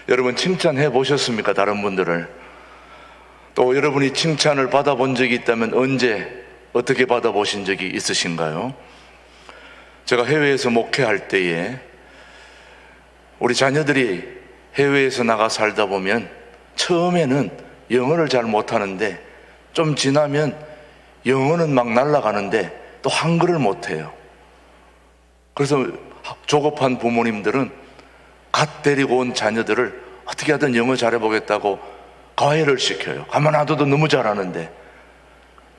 여러분 칭찬해 보셨습니까? 다른 분들을. 또 여러분이 칭찬을 받아본 적이 있다면 언제, 어떻게 받아보신 적이 있으신가요? 제가 해외에서 목회할 때에 우리 자녀들이 해외에서 나가 살다 보면 처음에는 영어를 잘 못하는데 좀 지나면 영어는 막 날아가는데 또 한글을 못해요. 그래서 조급한 부모님들은 갓 데리고 온 자녀들을 어떻게 하든 영어 잘해보겠다고 과외를 시켜요. 가만 놔둬도 너무 잘하는데.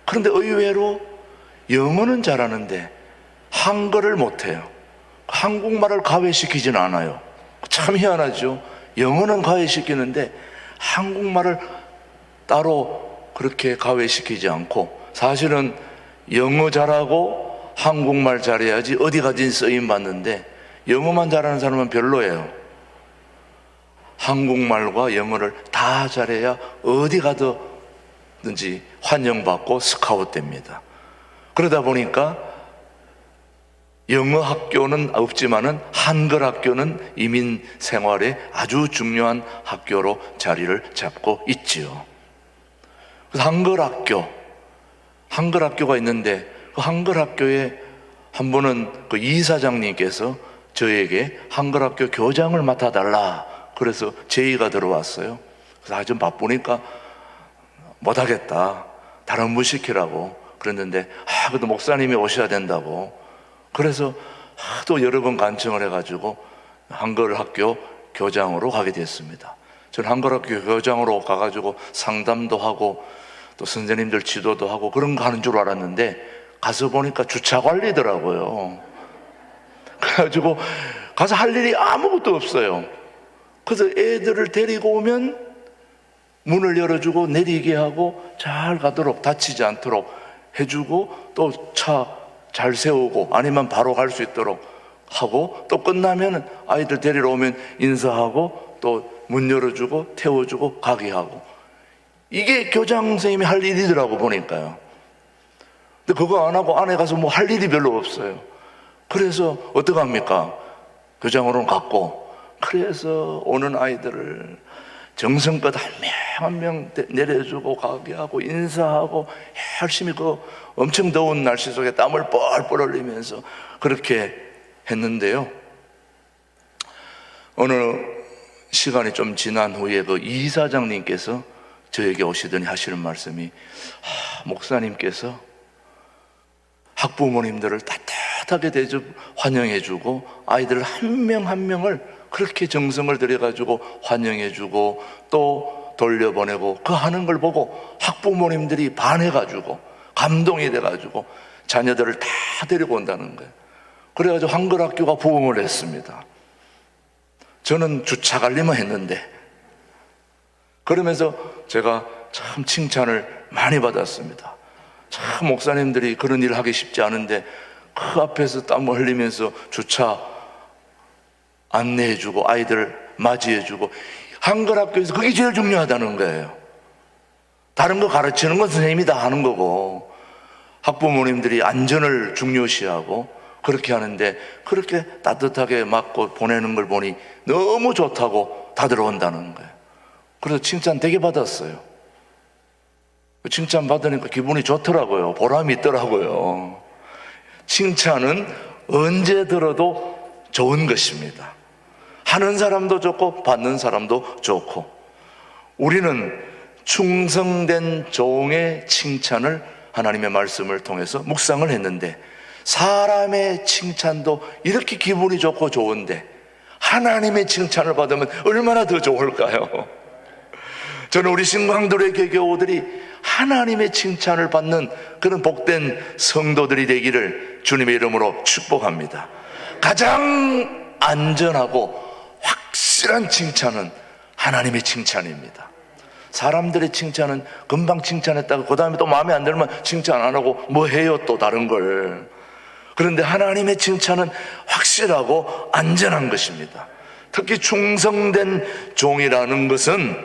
그런데 의외로 영어는 잘하는데 한글을 못해요. 한국말을 과외시키지는 않아요. 참 희한하죠. 영어는 과외시키는데 한국말을 따로 그렇게 과외시키지 않고, 사실은 영어 잘하고 한국말 잘해야지 어디 가든 쓰임 받는데 영어만 잘하는 사람은 별로예요. 한국말과 영어를 다 잘해야 어디 가든지 환영받고 스카웃됩니다. 그러다 보니까 영어 학교는 없지만은 한글 학교는 이민 생활에 아주 중요한 학교로 자리를 잡고 있지요. 그래서 한글 학교가 있는데 그 한글 학교에 한 번은 그 이사장님께서 저에게 한글 학교 교장을 맡아달라 그래서 제의가 들어왔어요. 그래서 좀 바쁘니까 못하겠다, 다른 분 시키라고 그랬는데, 그래도 목사님이 오셔야 된다고, 그래서 하도 여러 번 간청을 해가지고 한글 학교 교장으로 가게 됐습니다. 저는 한글 학교 교장으로 가가지고 상담도 하고 또 선생님들 지도도 하고 그런 거 하는 줄 알았는데 가서 보니까 주차 관리더라고요. 그래가지고 가서 할 일이 아무것도 없어요. 그래서 애들을 데리고 오면 문을 열어주고 내리게 하고 잘 가도록, 다치지 않도록 해주고 또 차 잘 세우고 아니면 바로 갈 수 있도록 하고, 또 끝나면 아이들 데리러 오면 인사하고 또 문 열어주고 태워주고 가게 하고, 이게 교장 선생님이 할 일이더라고 보니까요. 근데 그거 안 하고 안에 가서 뭐 할 일이 별로 없어요. 그래서 어떡합니까? 교장으로는 갔고, 그래서 오는 아이들을 정성껏 한 명 한 명 내려주고 가게 하고 인사하고 열심히 그 엄청 더운 날씨 속에 땀을 뻘뻘 흘리면서 그렇게 했는데요, 어느 시간이 좀 지난 후에 그 이사장님께서 저에게 오시더니 하시는 말씀이, 목사님께서 학부모님들을 따뜻하게 대접 환영해주고 아이들 한 명 한 명을 그렇게 정성을 들여가지고 환영해주고 또 돌려보내고 그 하는 걸 보고 학부모님들이 반해가지고 감동이 돼가지고 자녀들을 다 데리고 온다는 거예요. 그래가지고 한글 학교가 부흥을 했습니다. 저는 주차 관리만 했는데, 그러면서 제가 참 칭찬을 많이 받았습니다. 참 목사님들이 그런 일을 하기 쉽지 않은데 그 앞에서 땀을 흘리면서 주차 안내해주고 아이들 맞이해주고, 한글 학교에서 그게 제일 중요하다는 거예요. 다른 거 가르치는 건 선생님이 다 하는 거고 학부모님들이 안전을 중요시하고 그렇게 하는데, 그렇게 따뜻하게 맞고 보내는 걸 보니 너무 좋다고 다 들어온다는 거예요. 그래서 칭찬 되게 받았어요. 칭찬 받으니까 기분이 좋더라고요. 보람이 있더라고요. 칭찬은 언제 들어도 좋은 것입니다. 하는 사람도 좋고 받는 사람도 좋고, 우리는 충성된 종의 칭찬을 하나님의 말씀을 통해서 묵상을 했는데, 사람의 칭찬도 이렇게 기분이 좋고 좋은데 하나님의 칭찬을 받으면 얼마나 더 좋을까요? 저는 우리 신광도의 개교우들이 하나님의 칭찬을 받는 그런 복된 성도들이 되기를 주님의 이름으로 축복합니다. 가장 안전하고 확실한 칭찬은 하나님의 칭찬입니다. 사람들의 칭찬은 금방 칭찬했다가 그 다음에 또 마음에 안 들면 칭찬 안 하고 뭐 해요 또 다른 걸. 그런데 하나님의 칭찬은 확실하고 안전한 것입니다. 특히 충성된 종이라는 것은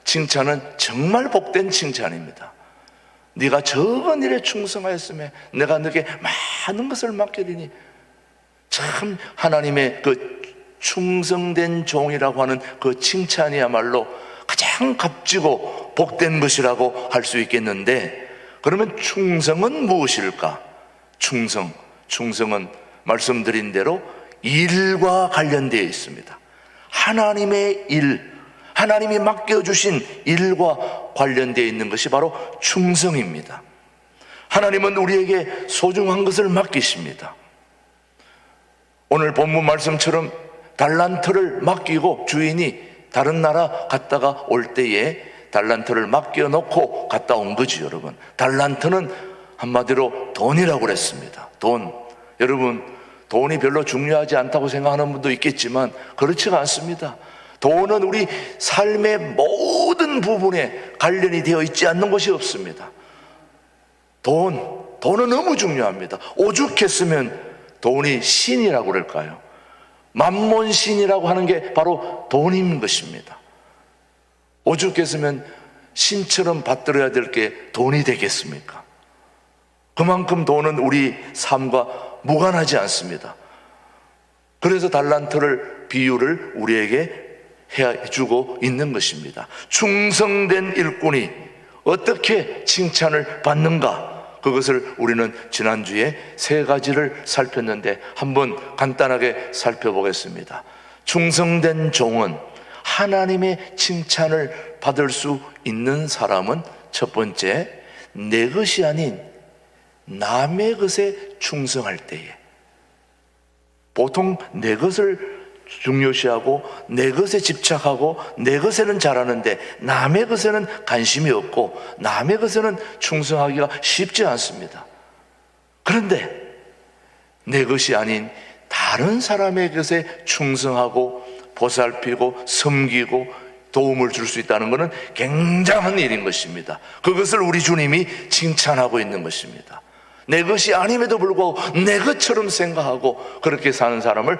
칭찬은 정말 복된 칭찬입니다. 네가 적은 일에 충성하였으면 내가 너에게 많은 것을 맡기리니, 참 하나님의 그 충성된 종이라고 하는 그 칭찬이야말로 가장 값지고 복된 것이라고 할 수 있겠는데, 그러면 충성은 무엇일까? 충성은 말씀드린 대로 일과 관련되어 있습니다. 하나님의 일, 하나님이 맡겨주신 일과 관련되어 있는 것이 바로 충성입니다. 하나님은 우리에게 소중한 것을 맡기십니다. 오늘 본문 말씀처럼 달란트를 맡기고 주인이 다른 나라 갔다가 올 때에 달란트를 맡겨놓고 갔다 온 거지, 여러분. 달란트는 한마디로 돈이라고 그랬습니다. 돈. 여러분, 돈이 별로 중요하지 않다고 생각하는 분도 있겠지만 그렇지가 않습니다. 돈은 우리 삶의 모든 부분에 관련이 되어 있지 않는 것이 없습니다. 돈은 너무 중요합니다. 오죽했으면 돈이 신이라고 그럴까요? 만몬신이라고 하는 게 바로 돈인 것입니다. 오죽했으면 신처럼 받들어야 될 게 돈이 되겠습니까? 그만큼 돈은 우리 삶과 무관하지 않습니다. 그래서 달란트를 비유를 우리에게 해주고 있는 것입니다. 충성된 일꾼이 어떻게 칭찬을 받는가? 그것을 우리는 지난주에 3가지를 살폈는데 한번 간단하게 살펴보겠습니다. 충성된 종은 하나님의 칭찬을 받을 수 있는 사람은 첫 번째, 내 것이 아닌 남의 것에 충성할 때에. 보통 내 것을 중요시하고 내 것에 집착하고 내 것에는 잘하는데 남의 것에는 관심이 없고 남의 것에는 충성하기가 쉽지 않습니다. 그런데 내 것이 아닌 다른 사람의 것에 충성하고 보살피고 섬기고 도움을 줄 수 있다는 것은 굉장한 일인 것입니다. 그것을 우리 주님이 칭찬하고 있는 것입니다. 내 것이 아님에도 불구하고 내 것처럼 생각하고 그렇게 사는 사람을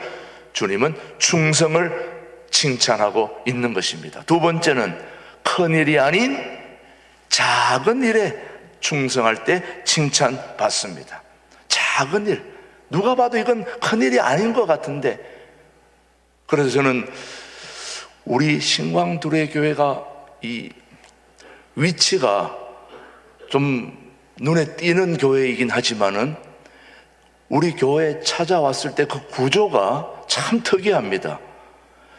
주님은 충성을 칭찬하고 있는 것입니다. 두 번째는 큰일이 아닌 작은 일에 충성할 때 칭찬받습니다. 작은 일, 누가 봐도 이건 큰일이 아닌 것 같은데, 그래서 저는 우리 신광두레 교회가 이 위치가 좀 눈에 띄는 교회이긴 하지만은 우리 교회에 찾아왔을 때 그 구조가 참 특이합니다.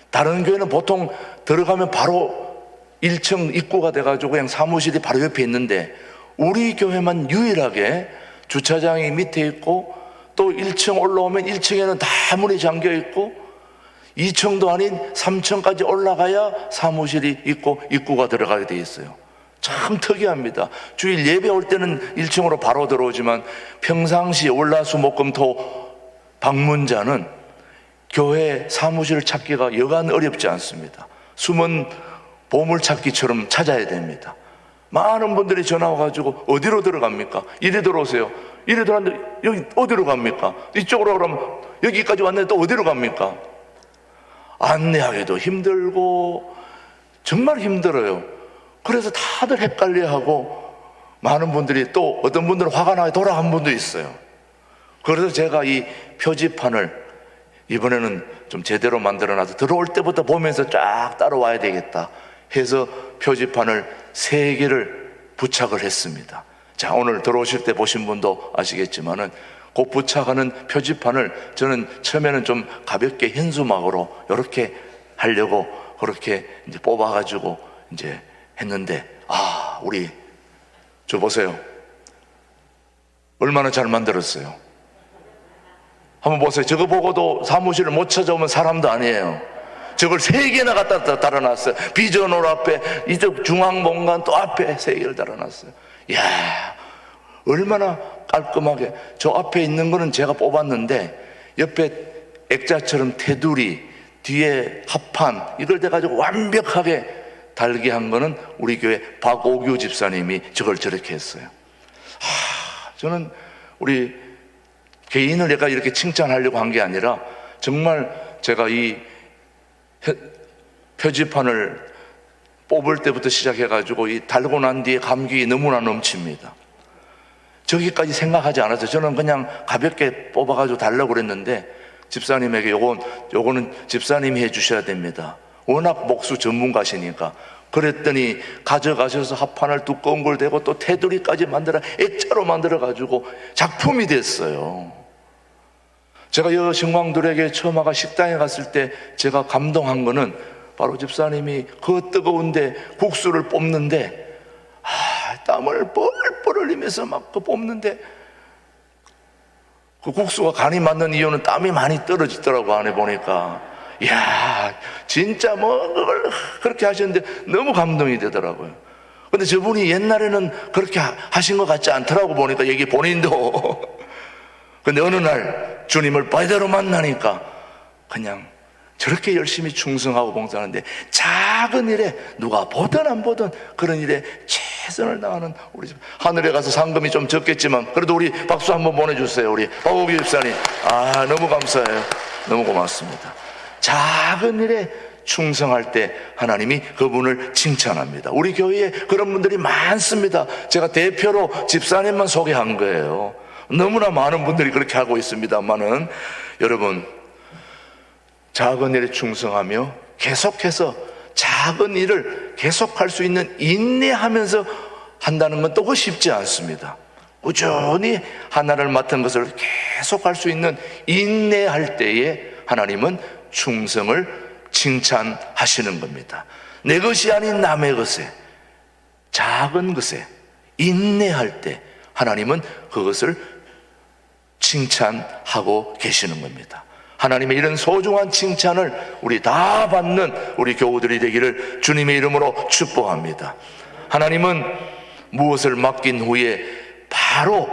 다른 교회는 보통 들어가면 바로 1층 입구가 돼가지고 그냥 사무실이 바로 옆에 있는데 우리 교회만 유일하게 주차장이 밑에 있고 또 1층 올라오면 1층에는 다 문이 잠겨 있고 2층도 아닌 3층까지 올라가야 사무실이 있고 입구가 들어가게 돼 있어요. 참 특이합니다. 주일 예배 올 때는 1층으로 바로 들어오지만 평상시 월화수목금토 방문자는 교회 사무실을 찾기가 여간 어렵지 않습니다. 숨은 보물찾기처럼 찾아야 됩니다. 많은 분들이 전화 와가지고 어디로 들어갑니까? 이리 들어오세요. 이리 들어왔는데 여기 어디로 갑니까? 이쪽으로 그러면 여기까지 왔는데 또 어디로 갑니까? 안내하기도 힘들고 정말 힘들어요. 그래서 다들 헷갈려하고 많은 분들이 또 어떤 분들은 화가 나게 돌아간 분도 있어요. 그래서 제가 이 표지판을 이번에는 좀 제대로 만들어놔서 들어올 때부터 보면서 쫙 따라와야 되겠다 해서 표지판을 3개를 부착을 했습니다. 자, 오늘 들어오실 때 보신 분도 아시겠지만은 그 부착하는 표지판을 저는 처음에는 좀 가볍게 현수막으로 이렇게 하려고 그렇게 이제 뽑아가지고 이제 했는데, 우리 저 보세요. 얼마나 잘 만들었어요. 한번 보세요. 저거 보고도 사무실을 못 찾아오면 사람도 아니에요. 저걸 3개나 갖다 달아놨어요. 비전홀 앞에, 이쪽 중앙공간 또 앞에 3개를 달아놨어요. 이야, 얼마나 깔끔하게. 저 앞에 있는 거는 제가 뽑았는데 옆에 액자처럼 테두리, 뒤에 합판 이걸 대가지고 완벽하게 달게 한 거는 우리 교회 박오규 집사님이 저걸 저렇게 했어요. 저는 우리 개인을 내가 이렇게 칭찬하려고 한 게 아니라 정말 제가 이 표지판을 뽑을 때부터 시작해가지고 이 달고 난 뒤에 감격이 너무나 넘칩니다. 저기까지 생각하지 않아서 저는 그냥 가볍게 뽑아가지고 달라고 그랬는데 집사님에게 요거는 집사님이 해주셔야 됩니다. 워낙 목수 전문가시니까. 그랬더니 가져가셔서 합판을 두꺼운 걸 대고 또 테두리까지 만들어 액자로 만들어 가지고 작품이 됐어요. 제가 여신광들에게 처음 아까 식당에 갔을 때 제가 감동한 거는 바로 집사님이 그 뜨거운데 국수를 뽑는데 땀을 뻘뻘 흘리면서 막 그 뽑는데 그 국수가 간이 맞는 이유는 땀이 많이 떨어지더라고. 안에 보니까 이야 진짜 뭐 그걸 그렇게 하셨는데 너무 감동이 되더라고요. 근데 저분이 옛날에는 그렇게 하신 것 같지 않더라고. 보니까 얘기 본인도 근데 어느 날 주님을 제대로 만나니까 그냥 저렇게 열심히 충성하고 봉사하는데 작은 일에 누가 보든 안 보든 그런 일에 최선을 다하는 우리 집 하늘에 가서 상금이 좀 적겠지만 그래도 우리 박수 한번 보내주세요. 우리 박우기 집사님 너무 감사해요. 너무 고맙습니다. 작은 일에 충성할 때 하나님이 그분을 칭찬합니다. 우리 교회에 그런 분들이 많습니다. 제가 대표로 집사님만 소개한 거예요. 너무나 많은 분들이 그렇게 하고 있습니다만은 여러분 작은 일에 충성하며 계속해서 작은 일을 계속할 수 있는 인내하면서 한다는 건 또 쉽지 않습니다. 꾸준히 하나를 맡은 것을 계속할 수 있는 인내할 때에 하나님은 충성을 칭찬하시는 겁니다. 내 것이 아닌 남의 것에, 작은 것에 인내할 때 하나님은 그것을 칭찬하고 계시는 겁니다. 하나님의 이런 소중한 칭찬을 우리 다 받는 우리 교우들이 되기를 주님의 이름으로 축복합니다. 하나님은 무엇을 맡긴 후에 바로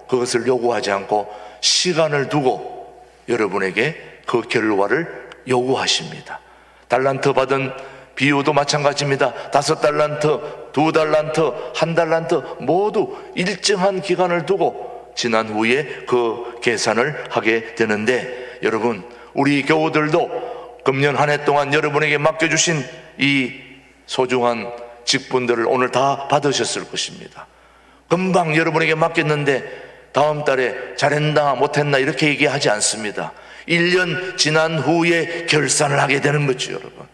그것을 요구하지 않고 시간을 두고 여러분에게 그 결과를 요구하십니다. 달란트 받은 비유도 마찬가지입니다. 5달란트, 2달란트, 1달란트 모두 일정한 기간을 두고 지난 후에 그 계산을 하게 되는데 여러분 우리 교우들도 금년 한 해 동안 여러분에게 맡겨주신 이 소중한 직분들을 오늘 다 받으셨을 것입니다. 금방 여러분에게 맡겼는데 다음 달에 잘했나 못했나 이렇게 얘기하지 않습니다. 1년 지난 후에 결산을 하게 되는 거죠. 여러분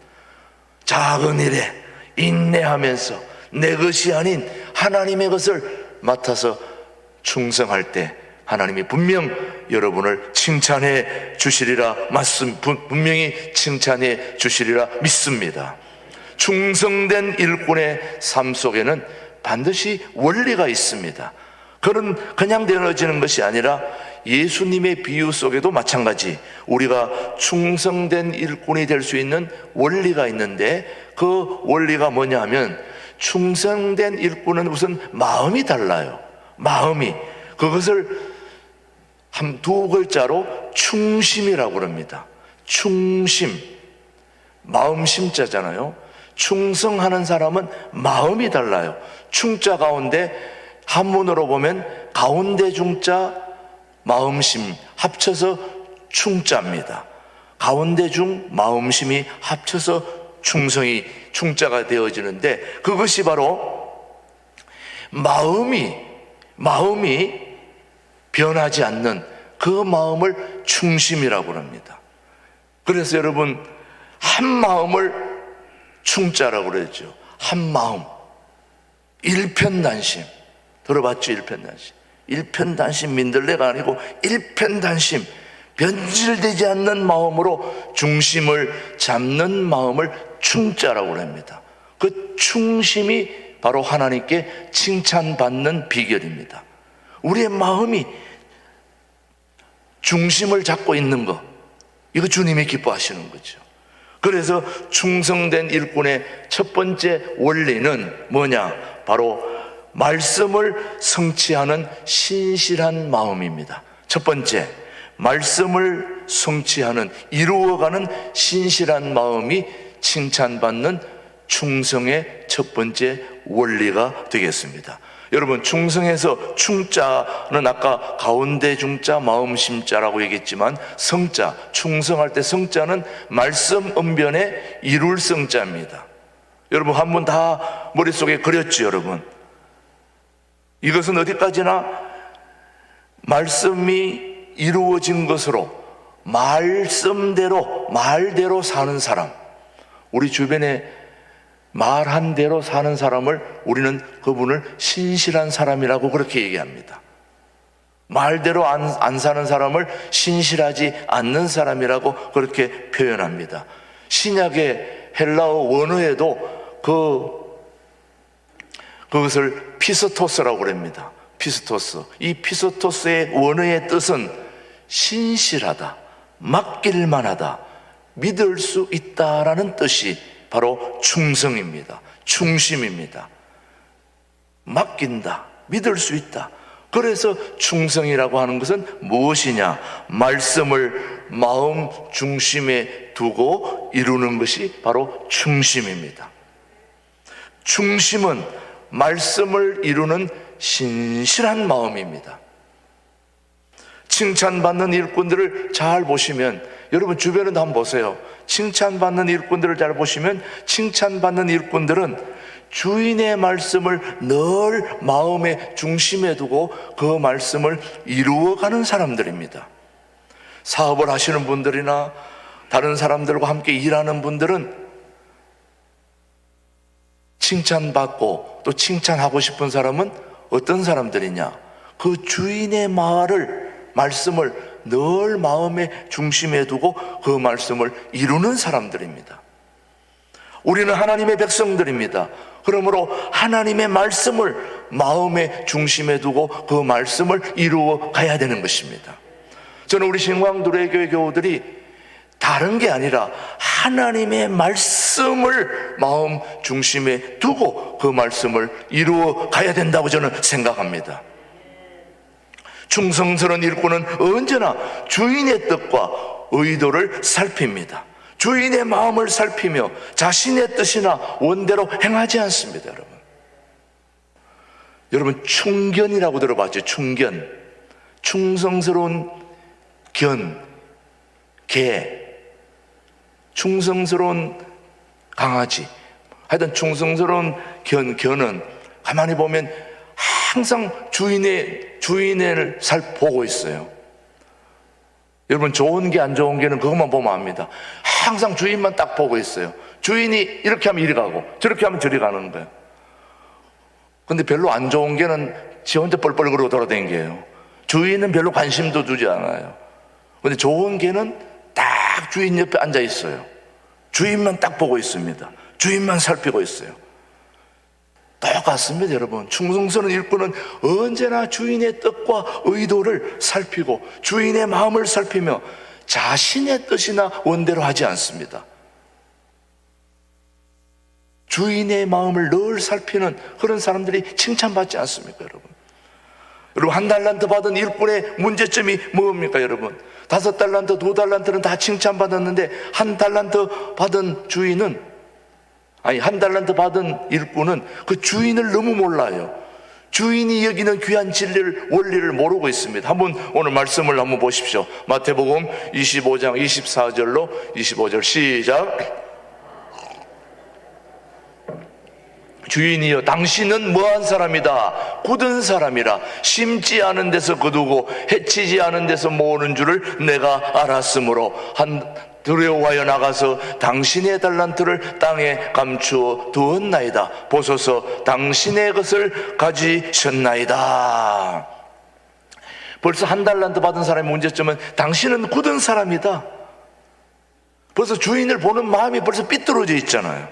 작은 일에 인내하면서 내 것이 아닌 하나님의 것을 맡아서 충성할 때 하나님이 분명 여러분을 칭찬해 주시리라 분명히 칭찬해 주시리라 믿습니다. 충성된 일꾼의 삶 속에는 반드시 원리가 있습니다. 그냥 되어지는 것이 아니라 예수님의 비유 속에도 마찬가지 우리가 충성된 일꾼이 될 수 있는 원리가 있는데 그 원리가 뭐냐 하면 충성된 일꾼은 우선 마음이 달라요. 마음이 그것을 두 글자로 충심이라고 합니다. 충심 마음 심자잖아요. 충성하는 사람은 마음이 달라요. 충자 가운데 한문으로 보면 가운데 중자 마음심 합쳐서 충자입니다. 가운데 중 마음심이 합쳐서 충성이 충자가 되어지는데 그것이 바로 마음이 변하지 않는 그 마음을 충심이라고 합니다. 그래서 여러분 한 마음을 충자라고 그러죠. 한 마음 일편단심 들어봤죠? 일편단심 민들레가 아니고 일편단심 변질되지 않는 마음으로 중심을 잡는 마음을 충자라고 합니다. 그 충심이 바로 하나님께 칭찬받는 비결입니다. 우리의 마음이 중심을 잡고 있는 것 이거 주님이 기뻐하시는 거죠. 그래서 충성된 일꾼의 첫 번째 원리는 뭐냐? 바로 말씀을 성취하는 신실한 마음입니다. 첫 번째, 말씀을 성취하는 이루어가는 신실한 마음이 칭찬받는 충성의 첫 번째 원리가 되겠습니다. 여러분 충성에서 충자는 아까 가운데 중자 마음심자라고 얘기했지만 성자 충성할 때 성자는 말씀 언변의 이룰 성자입니다. 여러분 한 번 다 머릿속에 그렸죠. 여러분 이것은 어디까지나 말씀이 이루어진 것으로 말대로 사는 사람, 우리 주변에 말한 대로 사는 사람을 우리는 그분을 신실한 사람이라고 그렇게 얘기합니다. 말대로 안 사는 사람을 신실하지 않는 사람이라고 그렇게 표현합니다. 신약의 헬라어 원어에도 그것을 피스토스라고 그럽니다. 피스토스. 이 피스토스의 원어의 뜻은 신실하다, 맡길만하다, 믿을 수 있다라는 뜻이 바로 충성입니다. 충심입니다. 맡긴다, 믿을 수 있다. 그래서 충성이라고 하는 것은 무엇이냐? 말씀을 마음 중심에 두고 이루는 것이 바로 충심입니다. 충심은 말씀을 이루는 신실한 마음입니다. 칭찬받는 일꾼들을 잘 보시면, 여러분 주변에도 한번 보세요. 칭찬받는 일꾼들을 잘 보시면, 칭찬받는 일꾼들은 주인의 말씀을 늘 마음의 중심에 두고 그 말씀을 이루어가는 사람들입니다. 사업을 하시는 분들이나 다른 사람들과 함께 일하는 분들은 칭찬받고 또 칭찬하고 싶은 사람은 어떤 사람들이냐? 그 주인의 말씀을 늘 마음의 중심에 두고 그 말씀을 이루는 사람들입니다. 우리는 하나님의 백성들입니다. 그러므로 하나님의 말씀을 마음의 중심에 두고 그 말씀을 이루어 가야 되는 것입니다. 저는 우리 신광두레교회 교우들이 다른 게 아니라 하나님의 말씀을 마음 중심에 두고 그 말씀을 이루어 가야 된다고 저는 생각합니다. 충성스러운 일꾼은 언제나 주인의 뜻과 의도를 살핍니다. 주인의 마음을 살피며 자신의 뜻이나 원대로 행하지 않습니다. 여러분 충견이라고 들어봤죠? 충견. 충성스러운 개, 충성스러운 강아지, 하여튼 충성스러운 견은 가만히 보면 항상 주인을 보고 있어요. 여러분 좋은 개 안 좋은 개는 그것만 보면 압니다. 항상 주인만 딱 보고 있어요. 주인이 이렇게 하면 이리 가고 저렇게 하면 저리 가는 거예요. 근데 별로 안 좋은 개는 지 혼자 뻘뻘 그러고 돌아다니게요. 주인은 별로 관심도 두지 않아요. 근데 좋은 개는 딱 주인 옆에 앉아 있어요. 주인만 딱 보고 있습니다. 주인만 살피고 있어요. 똑같습니다. 여러분 충성스러운 일꾼은 언제나 주인의 뜻과 의도를 살피고 주인의 마음을 살피며 자신의 뜻이나 원대로 하지 않습니다. 주인의 마음을 늘 살피는 그런 사람들이 칭찬받지 않습니까? 여러분 한 달란트 받은 일꾼의 문제점이 뭡니까? 여러분 5달란트, 2달란트는 다 칭찬받았는데 한 달란트 받은 한 달란트 받은 일꾼은 그 주인을 너무 몰라요. 주인이 여기는 귀한 진리를, 원리를 모르고 있습니다. 한번 오늘 말씀을 한번 보십시오. 마태복음 25장 24절로 25절 시작. 주인이여 당신은 뭐한 사람이다. 굳은 사람이라 심지 않은 데서 거두고 해치지 않은 데서 모으는 줄을 내가 알았으므로 두려워하여 나가서 당신의 달란트를 땅에 감추어 두었나이다. 보소서 당신의 것을 가지셨나이다. 벌써 한 달란트 받은 사람의 문제점은 당신은 굳은 사람이다. 벌써 주인을 보는 마음이 벌써 삐뚤어져 있잖아요.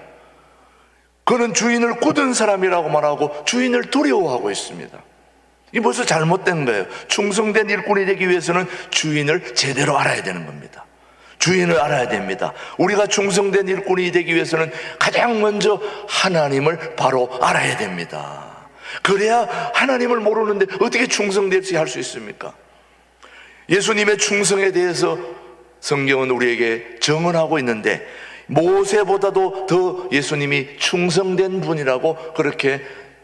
그는 주인을 굳은 사람이라고 말하고 주인을 두려워하고 있습니다. 이게 벌써 잘못된 거예요. 충성된 일꾼이 되기 위해서는 주인을 제대로 알아야 되는 겁니다. 주인을 알아야 됩니다. 우리가 충성된 일꾼이 되기 위해서는 가장 먼저 하나님을 바로 알아야 됩니다. 그래야 하나님을 모르는데 어떻게 충성되지 할 수 있습니까? 예수님의 충성에 대해서 성경은 우리에게 증언하고 있는데 모세보다도 더 예수님이 충성된 분이라고 그렇게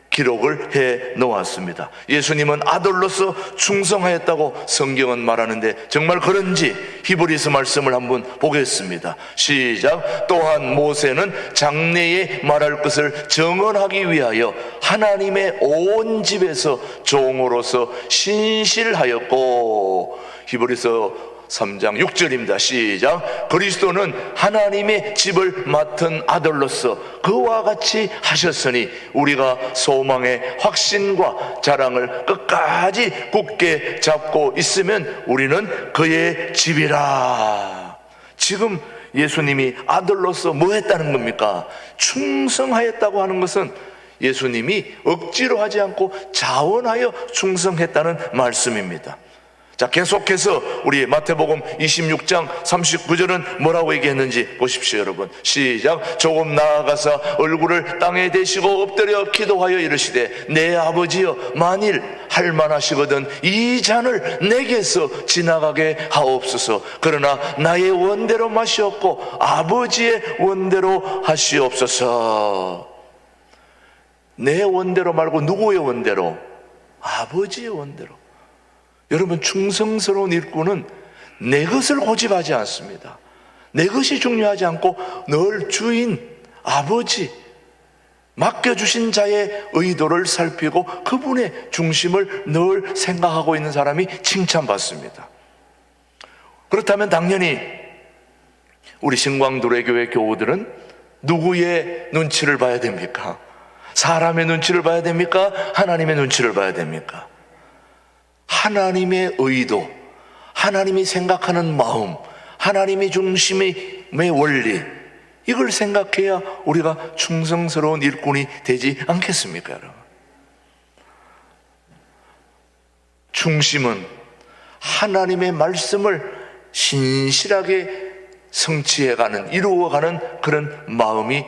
기록을 해 놓았습니다. 예수님은 아들로서 충성하였다고 성경은 말하는데 정말 그런지 히브리서 말씀을 한번 보겠습니다. 시작. 또한 모세는 장래에 말할 것을 증언하기 위하여 하나님의 온 집에서 종으로서 신실하였고, 히브리서 3장 6절입니다. 시작. 그리스도는 하나님의 집을 맡은 아들로서 그와 같이 하셨으니 우리가 소망의 확신과 자랑을 끝까지 굳게 잡고 있으면 우리는 그의 집이라. 지금 예수님이 아들로서 뭐 했다는 겁니까? 충성하였다고 하는 것은 예수님이 억지로 하지 않고 자원하여 충성했다는 말씀입니다. 자, 계속해서 우리 마태복음 26장 39절은 뭐라고 얘기했는지 보십시오, 여러분. 시작. 조금 나아가서 얼굴을 땅에 대시고 엎드려 기도하여 이르시되 내 아버지여, 만일 할만하시거든 이 잔을 내게서 지나가게 하옵소서. 그러나 나의 원대로 마시옵고 아버지의 원대로 하시옵소서. 내 원대로 말고 누구의 원대로? 아버지의 원대로. 여러분, 충성스러운 일꾼은 내 것을 고집하지 않습니다. 내 것이 중요하지 않고 늘 주인 아버지, 맡겨주신 자의 의도를 살피고 그분의 중심을 늘 생각하고 있는 사람이 칭찬받습니다. 그렇다면 당연히 우리 신광두레교회 교우들은 누구의 눈치를 봐야 됩니까? 사람의 눈치를 봐야 됩니까? 하나님의 눈치를 봐야 됩니까? 하나님의 의도, 하나님이 생각하는 마음, 하나님이 중심의 원리, 이걸 생각해야 우리가 충성스러운 일꾼이 되지 않겠습니까, 여러분? 중심은 하나님의 말씀을 신실하게 성취해가는, 이루어가는 그런 마음이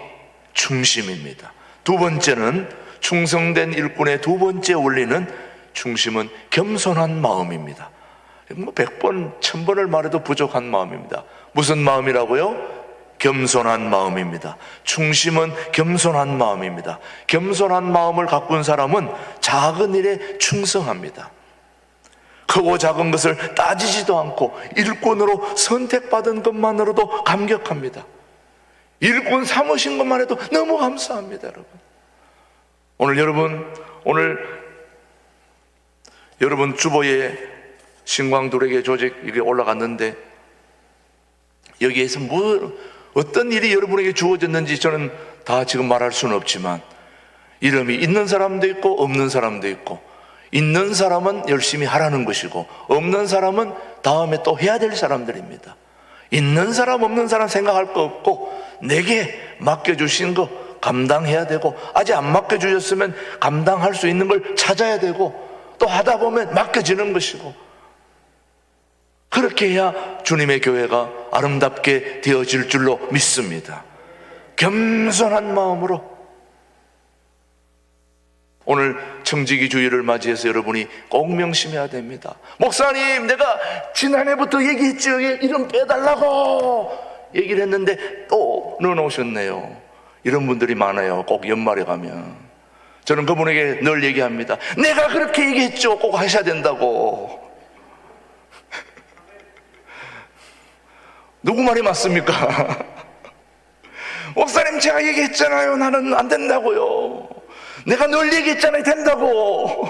중심입니다. 두 번째는, 충성된 일꾼의 두 번째 원리는, 중심은 겸손한 마음입니다. 100번, 1000번을 말해도 부족한 마음입니다. 무슨 마음이라고요? 겸손한 마음입니다. 중심은 겸손한 마음입니다. 겸손한 마음을 가꾼 사람은 작은 일에 충성합니다. 크고 작은 것을 따지지도 않고 일꾼으로 선택받은 것만으로도 감격합니다. 일꾼 삼으신 것만 해도 너무 감사합니다, 여러분. 여러분 주보에 신광두레교 조직 이게 올라갔는데, 여기에서 어떤 일이 여러분에게 주어졌는지 저는 다 지금 말할 수는 없지만, 이름이 있는 사람도 있고 없는 사람도 있고, 있는 사람은 열심히 하라는 것이고 없는 사람은 다음에 또 해야 될 사람들입니다. 있는 사람 없는 사람 생각할 거 없고 내게 맡겨주신 거 감당해야 되고, 아직 안 맡겨주셨으면 감당할 수 있는 걸 찾아야 되고, 또 하다 보면 맡겨지는 것이고, 그렇게 해야 주님의 교회가 아름답게 되어질 줄로 믿습니다. 겸손한 마음으로. 오늘 청지기 주일을 맞이해서 여러분이 꼭 명심해야 됩니다. 목사님, 내가 지난해부터 얘기했죠, 이름 빼달라고 얘기를 했는데 또 넣어놓으셨네요. 이런 분들이 많아요. 꼭 연말에 가면. 저는 그분에게 늘 얘기합니다. 내가 그렇게 얘기했죠, 꼭 하셔야 된다고. 누구 말이 맞습니까? 목사님, 제가 얘기했잖아요. 나는 안 된다고요. 내가 늘 얘기했잖아요. 된다고.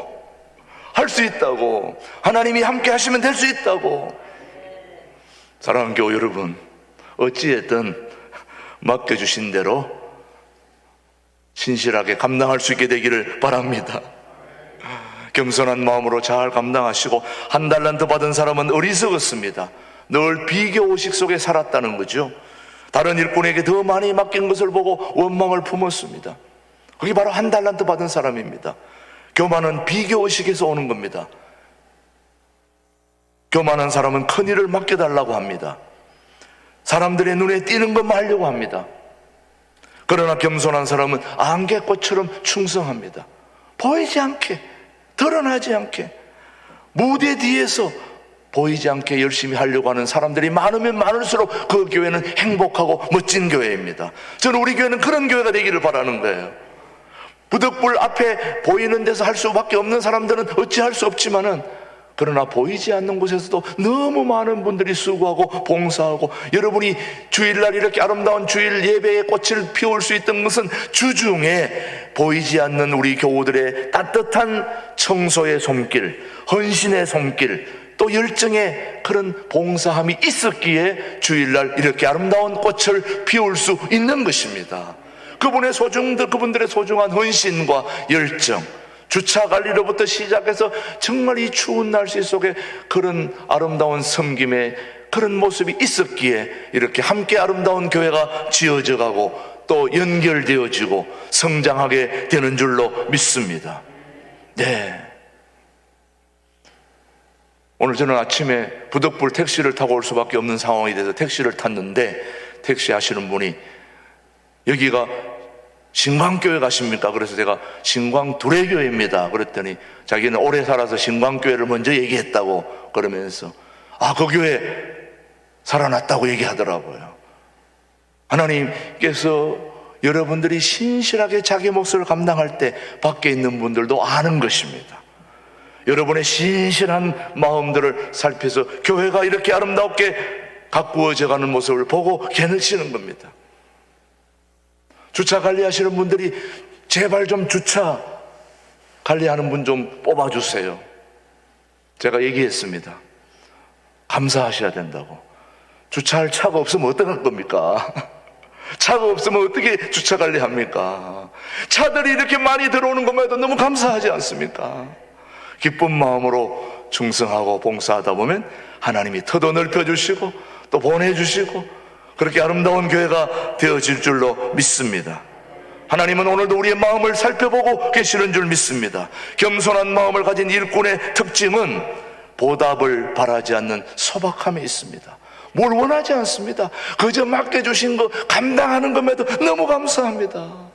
할 수 있다고. 하나님이 함께 하시면 될 수 있다고. 사랑하는 교우 여러분, 어찌했든 맡겨주신 대로 신실하게 감당할 수 있게 되기를 바랍니다. 겸손한 마음으로 잘 감당하시고, 한 달란트 받은 사람은 어리석었습니다. 늘 비교의식 속에 살았다는 거죠. 다른 일꾼에게 더 많이 맡긴 것을 보고 원망을 품었습니다. 그게 바로 한 달란트 받은 사람입니다. 교만은 비교의식에서 오는 겁니다. 교만한 사람은 큰 일을 맡겨달라고 합니다. 사람들의 눈에 띄는 것만 하려고 합니다. 그러나 겸손한 사람은 안개꽃처럼 충성합니다. 보이지 않게, 드러나지 않게, 무대 뒤에서 보이지 않게 열심히 하려고 하는 사람들이 많으면 많을수록 그 교회는 행복하고 멋진 교회입니다. 저는 우리 교회는 그런 교회가 되기를 바라는 거예요. 부득불 앞에 보이는 데서 할 수밖에 없는 사람들은 어찌할 수 없지만은, 그러나 보이지 않는 곳에서도 너무 많은 분들이 수고하고 봉사하고, 여러분이 주일날 이렇게 아름다운 주일 예배의 꽃을 피울 수 있던 것은 주중에 보이지 않는 우리 교우들의 따뜻한 청소의 손길, 헌신의 손길, 또 열정의 그런 봉사함이 있었기에 주일날 이렇게 아름다운 꽃을 피울 수 있는 것입니다. 그분들의 소중한 헌신과 열정, 주차 관리로부터 시작해서 정말 이 추운 날씨 속에 그런 아름다운 섬김의 그런 모습이 있었기에 이렇게 함께 아름다운 교회가 지어져 가고 또 연결되어지고 성장하게 되는 줄로 믿습니다. 네. 오늘 저는 아침에 부덕불 택시를 타고 올 수밖에 없는 상황이 돼서 택시를 탔는데 택시 하시는 분이 여기가 신광교회 가십니까? 그래서 제가 신광두레교회입니다 그랬더니 자기는 오래 살아서 신광교회를 먼저 얘기했다고 그러면서 그 교회 살아났다고 얘기하더라고요. 하나님께서 여러분들이 신실하게 자기 몫을 감당할 때 밖에 있는 분들도 아는 것입니다. 여러분의 신실한 마음들을 살펴서 교회가 이렇게 아름답게 가꾸어져 가는 모습을 보고 깨우치는 겁니다. 주차 관리하시는 분들이 제발 좀 주차 관리하는 분 좀 뽑아주세요. 제가 얘기했습니다. 감사하셔야 된다고. 주차할 차가 없으면 어떡할 겁니까? 차가 없으면 어떻게 주차 관리합니까? 차들이 이렇게 많이 들어오는 것만 해도 너무 감사하지 않습니까? 기쁜 마음으로 충성하고 봉사하다 보면 하나님이 터도 넓혀주시고 또 보내주시고 그렇게 아름다운 교회가 되어질 줄로 믿습니다. 하나님은 오늘도 우리의 마음을 살펴보고 계시는 줄 믿습니다. 겸손한 마음을 가진 일꾼의 특징은 보답을 바라지 않는 소박함에 있습니다. 뭘 원하지 않습니다. 그저 맡겨주신 거 감당하는 것에도 너무 감사합니다.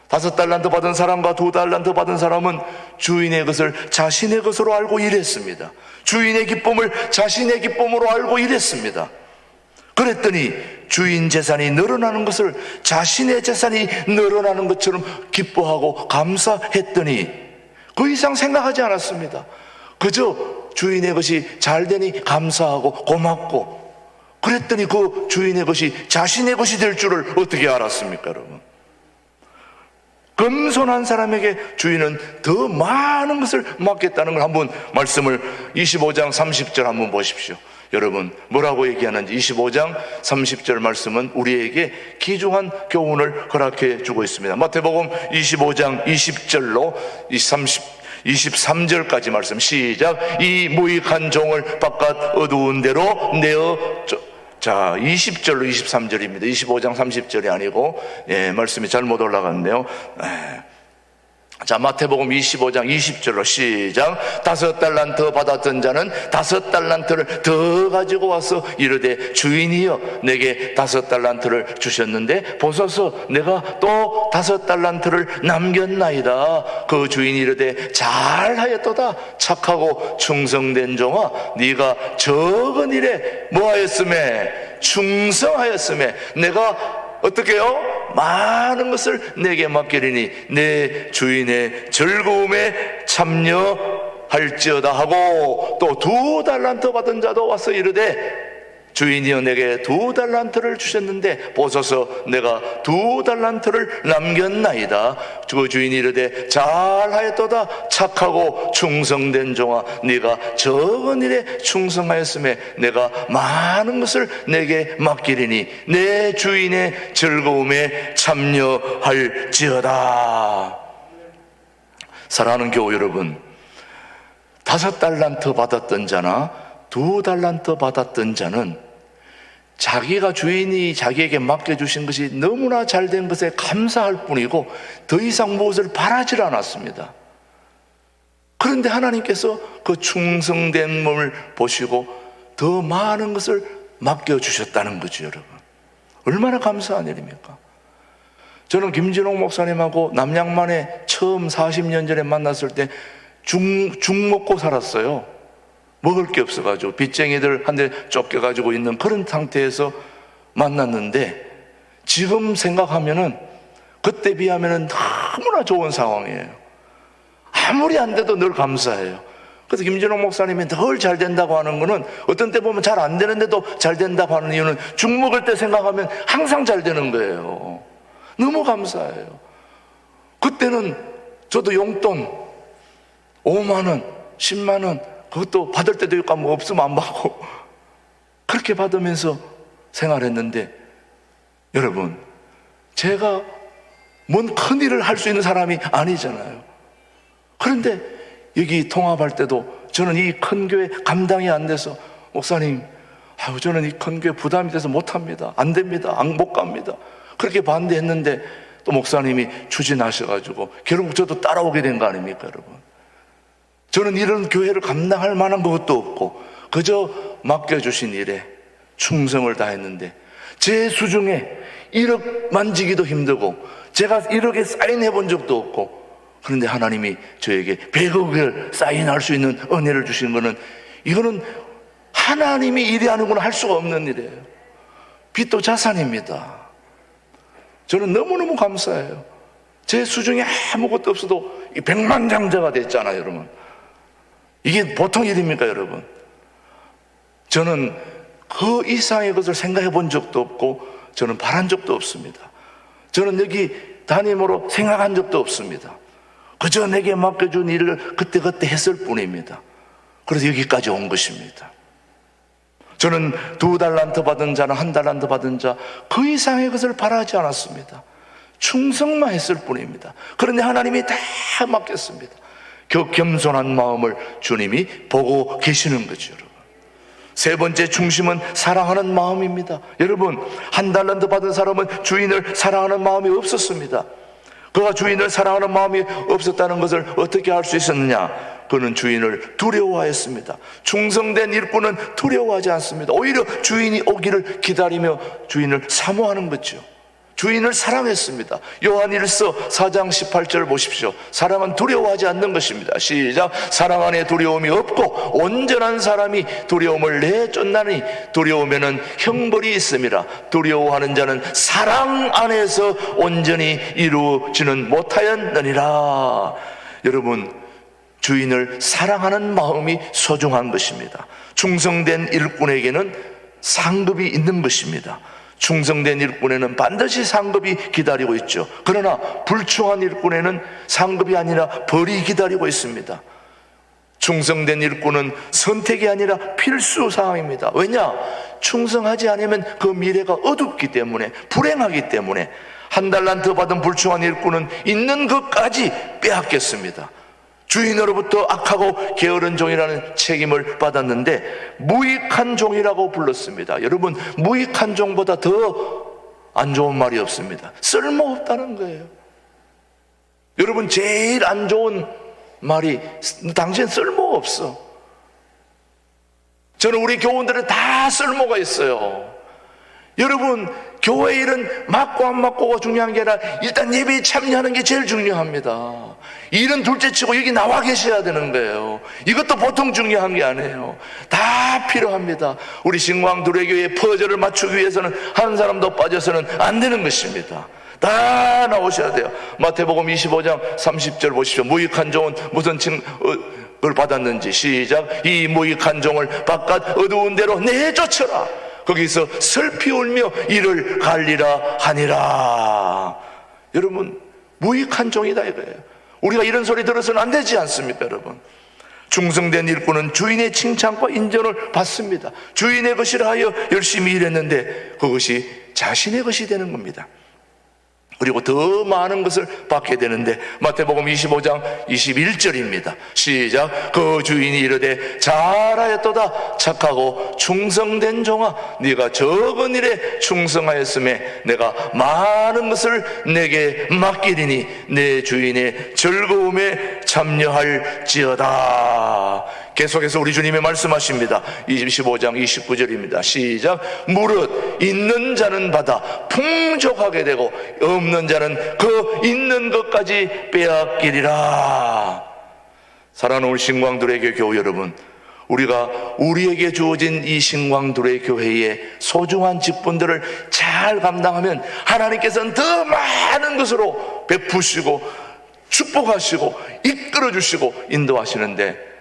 5달란트 받은 사람과 2달란트 받은 사람은 주인의 것을 자신의 것으로 알고 일했습니다. 주인의 기쁨을 자신의 기쁨으로 알고 일했습니다. 그랬더니 주인 재산이 늘어나는 것을 자신의 재산이 늘어나는 것처럼 기뻐하고 감사했더니 그 이상 생각하지 않았습니다. 그저 주인의 것이 잘 되니 감사하고 고맙고, 그랬더니 그 주인의 것이 자신의 것이 될 줄을 어떻게 알았습니까, 여러분? 겸손한 사람에게 주인은 더 많은 것을 맡겠다는 걸 한번 말씀을 25장 30절 한번 보십시오. 여러분 뭐라고 얘기하는지 25장 30절 말씀은 우리에게 귀중한 교훈을 허락해 주고 있습니다. 마태복음 25장 20절로 23절까지 말씀 시작. 이 무익한 종을 바깥 어두운 데로 내어 20절로 23절입니다. 25장 30절이 아니고 말씀이 잘못 올라갔네요. 자, 마태복음 25장 20절로 시작. 5달란트 받았던 자는 5달란트를 더 가지고 와서 이르되 주인이여 내게 5달란트를 주셨는데 보소서 내가 또 5달란트를 남겼나이다. 그 주인이 이르되 잘하였도다 착하고 충성된 종아, 네가 적은 일에 뭐하였음에 충성하였음에 내가 어떻게 해요? 많은 것을 내게 맡기리니 내 주인의 즐거움에 참여할지어다 하고, 또 2달란트 받은 자도 와서 이르되 주인이여 내게 2달란트를 주셨는데 보소서 내가 2달란트를 남겼나이다. 그 주인이 이르되 잘하였도다 착하고 충성된 종아, 네가 적은 일에 충성하였음에 내가 많은 것을 내게 맡기리니 내 주인의 즐거움에 참여할지어다. 사랑하는 교우 여러분, 5달란트 받았던 자나 2달란트 받았던 자는 자기가 주인이 자기에게 맡겨주신 것이 너무나 잘된 것에 감사할 뿐이고 더 이상 무엇을 바라질 않았습니다. 그런데 하나님께서 그 충성된 몸을 보시고 더 많은 것을 맡겨주셨다는 거죠, 여러분. 얼마나 감사한 일입니까? 저는 김진홍 목사님하고 남양만에 처음 40년 전에 만났을 때 죽 먹고 살았어요. 먹을 게 없어가지고 빚쟁이들 한 대 쫓겨가지고 있는 그런 상태에서 만났는데 지금 생각하면은 그때 비하면은 너무나 좋은 상황이에요. 아무리 안 돼도 늘 감사해요. 그래서 김진홍 목사님이 늘 잘 된다고 하는 거는 어떤 때 보면 잘 안 되는데도 잘 된다고 하는 이유는 죽 먹을 때 생각하면 항상 잘 되는 거예요. 너무 감사해요. 그때는 저도 용돈 5만 원, 10만 원 그것도 받을 때도 있고 뭐 없으면 안 받고 그렇게 받으면서 생활했는데, 여러분, 제가 뭔 큰일을 할 수 있는 사람이 아니잖아요. 그런데 여기 통합할 때도 저는 이 큰 교회 감당이 안 돼서, 목사님, 저는 이 큰 교회 부담이 돼서 못합니다, 안 됩니다, 못 갑니다, 그렇게 반대했는데 또 목사님이 추진하셔가지고 결국 저도 따라오게 된 거 아닙니까, 여러분? 저는 이런 교회를 감당할 만한 것도 없고 그저 맡겨주신 일에 충성을 다했는데, 제 수중에 1억 만지기도 힘들고 제가 1억에 사인해 본 적도 없고, 그런데 하나님이 저에게 100억을 사인할 수 있는 은혜를 주신 거는, 이거는 하나님이 일하는구나 할 수가 없는 일이에요. 빚도 자산입니다. 저는 너무너무 감사해요. 제 수중에 아무것도 없어도 백만장자가 됐잖아요, 여러분. 이게 보통 일입니까, 여러분? 저는 그 이상의 것을 생각해 본 적도 없고 저는 바란 적도 없습니다. 저는 여기 담임으로 생각한 적도 없습니다. 그저 내게 맡겨준 일을 그때그때 했을 뿐입니다. 그래서 여기까지 온 것입니다. 저는 2달란트 받은 자는 1달란트 받은 자, 그 이상의 것을 바라지 않았습니다. 충성만 했을 뿐입니다. 그런데 하나님이 다 맡겼습니다. 그 겸손한 마음을 주님이 보고 계시는 거죠, 여러분. 세 번째 중심은 사랑하는 마음입니다. 여러분, 1달란트 받은 사람은 주인을 사랑하는 마음이 없었습니다. 그가 주인을 사랑하는 마음이 없었다는 것을 어떻게 알 수 있었느냐? 그는 주인을 두려워하였습니다. 충성된 일꾼은 두려워하지 않습니다. 오히려 주인이 오기를 기다리며 주인을 사모하는 거죠. 주인을 사랑했습니다. 요한일서 4장 18절 보십시오. 사랑은 두려워하지 않는 것입니다. 시작. 사랑 안에 두려움이 없고 온전한 사람이 두려움을 내쫓나니 두려우면은 형벌이 있음이라. 두려워하는 자는 사랑 안에서 온전히 이루지는 못하였느니라. 여러분, 주인을 사랑하는 마음이 소중한 것입니다. 충성된 일꾼에게는 상급이 있는 것입니다. 충성된 일꾼에는 반드시 상급이 기다리고 있죠. 그러나 불충한 일꾼에는 상급이 아니라 벌이 기다리고 있습니다. 충성된 일꾼은 선택이 아니라 필수 사항입니다. 왜냐? 충성하지 않으면 그 미래가 어둡기 때문에, 불행하기 때문에. 1달란트 받은 불충한 일꾼은 있는 것까지 빼앗겼습니다. 주인으로부터 악하고 게으른 종이라는 책임을 받았는데 무익한 종이라고 불렀습니다. 여러분, 무익한 종보다 더 안 좋은 말이 없습니다. 쓸모없다는 거예요. 여러분, 제일 안 좋은 말이 당신 쓸모없어. 저는 우리 교원들은 다 쓸모가 있어요. 여러분, 교회 일은 맞고 안 맞고가 중요한 게 아니라 일단 예배에 참여하는 게 제일 중요합니다. 일은 둘째치고 여기 나와 계셔야 되는 거예요. 이것도 보통 중요한 게 아니에요. 다 필요합니다. 우리 신광두레교회의 퍼즐을 맞추기 위해서는 한 사람도 빠져서는 안 되는 것입니다. 다 나오셔야 돼요. 마태복음 25장 30절 보십시오. 무익한 종은 무슨 칭을 받았는지. 시작. 이 무익한 종을 바깥 어두운 데로 내쫓으라. 거기서 슬피 울며 이를 갈리라 하니라. 여러분, 무익한 종이다 이거예요. 우리가 이런 소리 들어서는 안 되지 않습니까, 여러분? 충성된 일꾼은 주인의 칭찬과 인정을 받습니다. 주인의 것이라 하여 열심히 일했는데 그것이 자신의 것이 되는 겁니다. 그리고 더 많은 것을 받게 되는데, 마태복음 25장 21절입니다. 시작. 그 주인이 이르되 잘하였도다 착하고 충성된 종아, 네가 적은 일에 충성하였음에 내가 많은 것을 내게 맡기리니 내 주인의 즐거움에 참여할지어다. 계속해서 우리 주님이 말씀하십니다. 25장 29절입니다. 시작. 무릇 있는 자는 받아 풍족하게 되고 없는 자는 그 있는 것까지 빼앗기리라. 사랑하는 우리 신광두레교회 교우 여러분, 우리가 우리에게 주어진 이 신광두레교회의 소중한 직분들을 잘 감당하면 하나님께서는 더 많은 것으로 베푸시고 축복하시고 이끌어주시고 인도하시는데,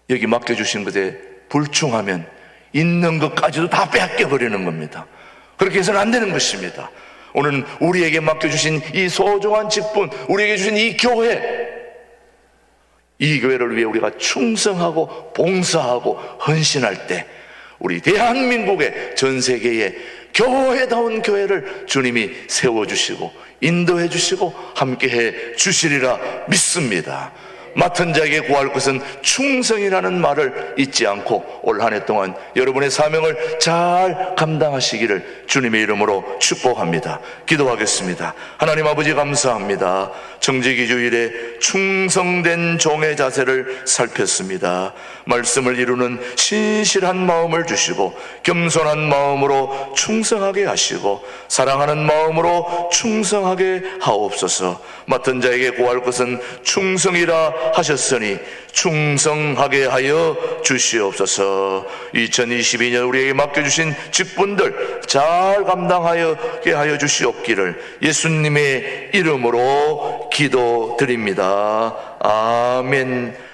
여기 맡겨주신 것에 불충하면 있는 것까지도 다 빼앗겨버리는 겁니다. 그렇게 해서는 안 되는 것입니다. 오늘 우리에게 맡겨주신 이 소중한 직분, 우리에게 주신 이 교회, 이 교회를 위해 우리가 충성하고 봉사하고 헌신할 때 우리 대한민국의 전 세계에 교회다운 교회를 주님이 세워주시고 인도해 주시고 함께해 주시리라 믿습니다. 맡은 자에게 구할 것은 충성이라는 말을 잊지 않고 올 한 해 동안 여러분의 사명을 잘 감당하시기를 주님의 이름으로 축복합니다. 기도하겠습니다. 하나님 아버지 감사합니다. 청지기 주일에 충성된 종의 자세를 살폈습니다. 말씀을 이루는 신실한 마음을 주시고 겸손한 마음으로 충성하게 하시고 사랑하는 마음으로 충성하게 하옵소서. 맡은 자에게 구할 것은 충성이라 하셨으니 충성하게 하여 주시옵소서. 2022년 우리에게 맡겨주신 직분들 잘 감당하게 하여 주시옵기를 예수님의 이름으로 기도드립니다. 아멘.